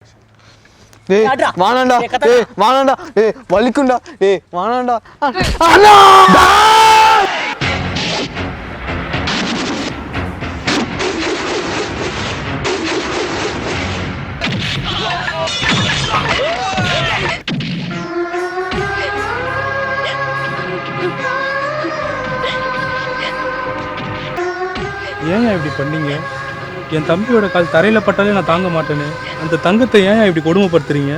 டேய் வாணாண்டா டேய் வாணாண்டா டேய் வலிக்குண்டா டேய் வாணாண்டா அண்ணா ஏன் இப்படி பண்ணீங்க? என் தம்பியோட கால் தரையில் பட்டாலே நான் தாங்க மாட்டேன்னு அந்த தங்கத்தை ஏன் இப்படி கொடுமைப்படுத்துறீங்க?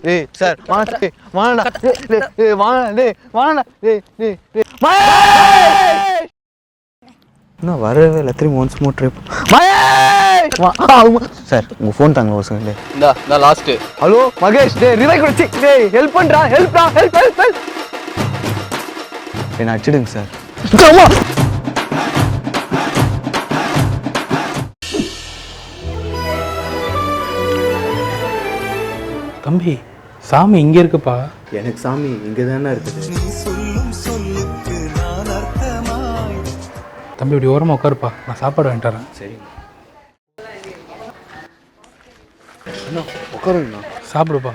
டேய் சார் வாணாண்டா டேய் வாணாண்டா டேய் வாணாண்டா டேய் டேய் டேய் நான் வரவே இல்லை. திரும்பி ஒன்ஸ் மோர் ட்ரை சார் உங்கள் ஃபோன் தாங்க ஒரு செகண்ட். இந்த லாஸ்ட்டு. ஹலோ மகேஷ் டேய் ரிவைவ் கொடுச்சி டேய் ஹெல்ப் பண்ணுறா ஹெல்ப் என்ன அடிச்சிடுங்க சார். தம்பி சாமி இங்கே இருக்குப்பா. எனக்கு சாமி இங்கே தானே இருக்குது. தம்பி இப்படி ஓரமாக உட்காருப்பா, நான் சாப்பாடு வாங்கிட்டு வரேன். சரிங்க அண்ணா உட்காருங்கண்ணா. சாப்பிடுப்பா.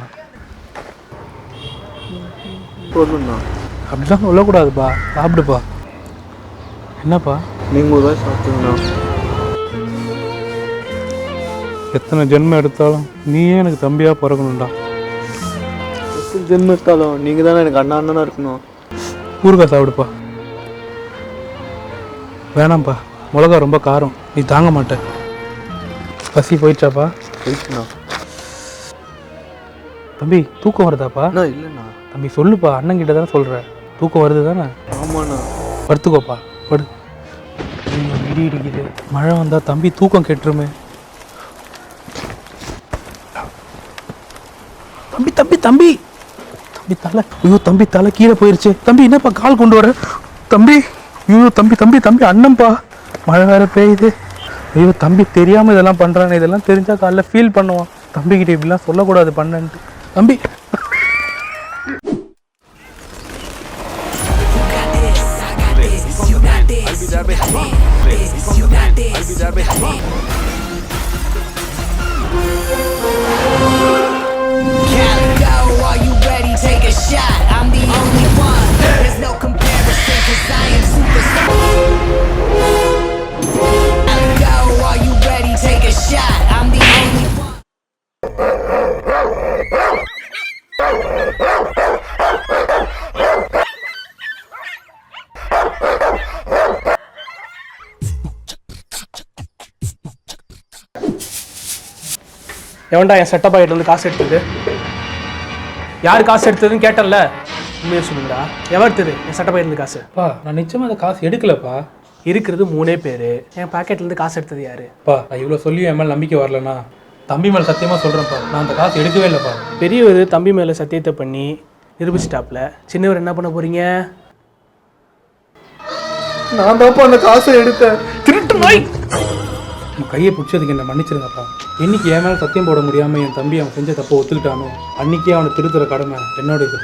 போதும்ண்ணா. அப்படிலாம் சொல்லக்கூடாதுப்பா, சாப்பிடுப்பா. என்னப்பா நீங்கள் ஒரு வாய் சாப்பிட்டுங்கண்ணா. எத்தனை ஜென்மம் எடுத்தாலும் நீயே எனக்கு தம்பியாக பிறக்கணும்டா. எத்தனை ஜென்மம் எடுத்தாலும் நீங்கள் தானே எனக்கு அண்ணா இருக்கணும். ஊறுகாய் சாப்பிடுப்பா. வேணாம்ப்பா, மிளகா ரொம்ப காரம், நீ தாங்க மாட்ட. பசி போயிடுச்சாப்பா? போயிடுச்சுண்ணா. தம்பி தூக்கம் வருதாப்பா? அண்ணா இல்லைண்ணா. தம்பி சொல்லுப்பா, அண்ணன் கிட்ட தானே சொல்கிறேன். தூக்கம் வருது தானே? ஆமாண்ணா. படுத்துக்கோப்பா, படு. இடி இடிக்குது, மழை வந்தால் தம்பி தூக்கம் கெட்டுருமே. தம்பி தம்பி தம்பி தம்பி தலை, ஐயோ தம்பி தலை கீழே போயிடுச்சு. தம்பி என்னப்பா கால் கொண்டு வர? தம்பி ஐயோ தம்பி தம்பி தம்பி அண்ணன்ப்பா, மழை வேற பெய்யுது. ஐயோ தம்பி தெரியாமல் இதெல்லாம் பண்ணுறானே, இதெல்லாம் தெரிஞ்சால் காலைல ஃபீல் பண்ணுவான். தம்பிக்கிட்ட இப்படிலாம் சொல்லக்கூடாது பண்ணன்ட்டு. தம்பி எவன்டா என் செட்டப் ஆகிட்டு வந்து காசு எடுத்தது? யார் காசு எடுத்ததுன்னு கேட்டல, உண்மையை சொல்லுங்கடா. எவன் எடுத்தது என் செட்டப் ஆகிட்டு காசு? பா நான் நிச்சயமாக அந்த காசு எடுக்கலப்பா. இருக்கிறது 3 பேர். என் பாக்கெட்லேருந்து காசு எடுத்தது யாரு? பா நான் இவ்வளோ சொல்லியும் என் மேலே நம்பிக்கை வரலண்ணா. தம்பி மேலே சத்தியமாக சொல்கிறேன்ப்பா, நான் அந்த காசு எடுக்கவே இல்லைப்பா. பெரியவர் தம்பி மேலே சத்தியத்தை பண்ணி நிரூபிச்சிட்டாப்ல. சின்னவர் என்ன பண்ண போறீங்க? நான் தான்ப்பா அந்த காசை எடுத்தேன். திருட்டு நாய்! உன் கையை பிடிச்சதுக்கு என்ன மன்னிச்சிருங்கப்பா. இன்னைக்கு என் மேலே சத்தியம் போட முடியாமல் என் தம்பி அவன் செஞ்ச தப்பை ஒத்துக்கிட்டானோ அன்றைக்கே அவனை திருத்துற கடமை என்னோட இது.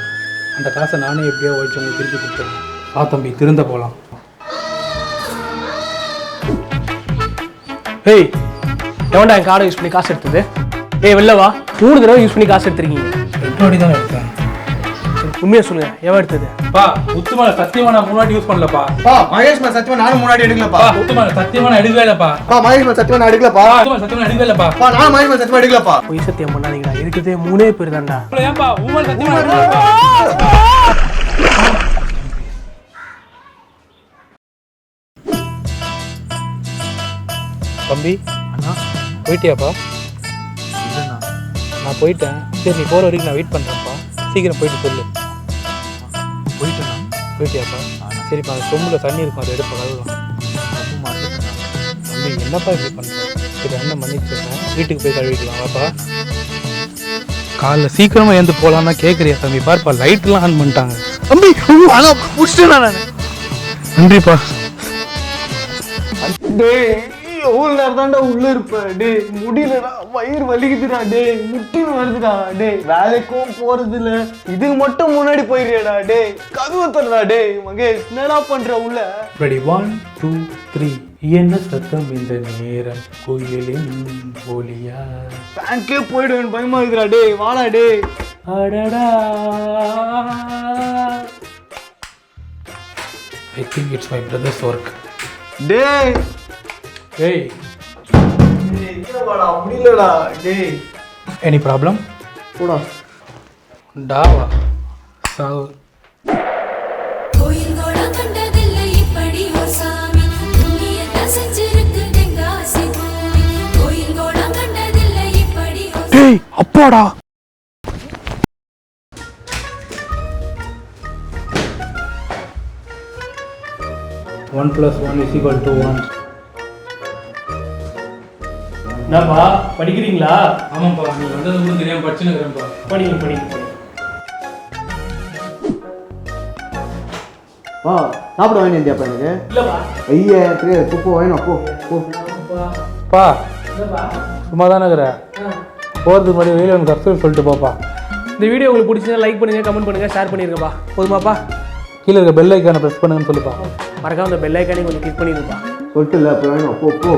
அந்த காசை நானே எப்படியோ ஒழிச்சு உங்களுக்கு திருப்பி கொடுத்துருவேன். ஆ தம்பி திருந்த போகலாம். ஏய் எவன்டா என் கார்டை யூஸ் பண்ணி காசு எடுத்தது? ஏய் வெளில வா. 3 தடவை யூஸ் பண்ணி காசு எடுத்துருக்கீங்க. எப்படி தான் எடுத்தேன்? உண்மையாக சொல்லுங்க, எவன் எடுத்தது? பா உத்துமலை சத்தியமா நான் முன்னாடி யூஸ் பண்ணலப்பா. பா மகேஷ் மேல சத்தியமா நானும் முன்னாடி எடுக்கலப்பா. உத்துமலை சத்தியமா நான் எடுக்கவே இல்லப்பா. பா மகேஷ் மேல சத்தியமா நான் எடுக்கலப்பா. உத்துமலை சத்தியமா எடுக்கவே இல்லப்பா. பா நான் மகேஷ் மேல சத்தியமா எடுக்கலப்பா. பொய் சத்தியம் பண்ணாதீங்கடா, இருக்கிறதே 3 பேர் தான்டா. ஏன்பா உம்மல் சத்தியமா எடுக்கலப்பா? தம்பி அண்ணா போயிட்டியாப்பா? இல்லைண்ணா. நான் போயிட்டேன். சரி நீ போகிற வரைக்கும் நான் வெயிட் பண்ணுறேன்ப்பா. சீக்கிரம் போயிட்டு சொல்லு. போயிட்டேண்ணா. போயிட்டியாப்பா? சரிப்பா, அந்த சொம்பில் தண்ணி இருக்கும், அதை எடுப்பா கழுவலாம். தம்பி என்னப்பா இப்படி பண்ணுறேன்? சரி அண்ணன் மன்னிச்சிருக்கேன், வீட்டுக்கு போய் கழுவிக்கலாம் வாப்பா. காலைல சீக்கிரமாக ஏந்து போகலான்னா கேட்குறியா தம்பி? பாருப்பா லைட்லாம் ஆன் பண்ணிட்டாங்க. தம்பி முடிச்சிட்டேன் நான். நன்றிப்பா. டேய் எவ்வளோ நேரம் தான்டா உள்ள இருப்ப டே முடியலடா வயிறு வலிக்குதுடா டே முட்டின்னு வருதுடா டே வேலைக்கும் போறது இல்ல இதுக்கு மட்டும் முன்னாடி போயிடுறியாடா டே கதவு தரடா டே மகேஷ் என்னடா பண்ற உள்ள ரெடி 1 2 3 என்ன சத்தம் இந்த நேரம் கோயிலின் ஒலியா பேங்க்லயே போயிடுவேன் பயமா இருக்குடா டே வாடா டே அடடா I think it's my brother's work. Day Hey, வாடா முடியலடா டே any problem? போடா டாவா சாவு கோயில் கோடா கண்டதில்லை இப்படி ஒரு சாமி துணியத்தை செஞ்சிருக்கு தெங்காசி பூமி கோயில் கோடா கண்டதில்லை இப்படி ஒரு டேய் அப்பாடா One plus one is equal to one. என்னப்பா படிக்கிறீங்களா? ஆமாப்பா நீ வந்தது கூட தெரியாம படிச்சுன்னு இருக்கிறேன்ப்பா. படிங்க வா சாப்பிட வாங்கி இந்தியாப்பா எனக்கு இல்லப்பா ஐயா தெரியாது போ வேணும் போ போ பா சும்மா தானே இருக்கிற போகிறதுக்கு முன்னாடி வெளியே வந்து கஷ்டம் சொல்லிட்டு போப்பா. இந்த வீடியோ உங்களுக்கு பிடிச்சா லைக் பண்ணுங்க கமெண்ட் பண்ணுங்க ஷேர் பண்ணிருங்கப்பா போதுமாப்பா கீழே இருக்க பெல் ஐக்கானை ப்ரெஸ் பண்ணுங்கன்னு சொல்லுப்பா. மறக்காம அந்த பெல் ஐக்கானே கொஞ்சம் கிளிக் பண்ணிருங்கப்பா சொல்லிட்டு இல்லை அப்போ வேணும் போ போ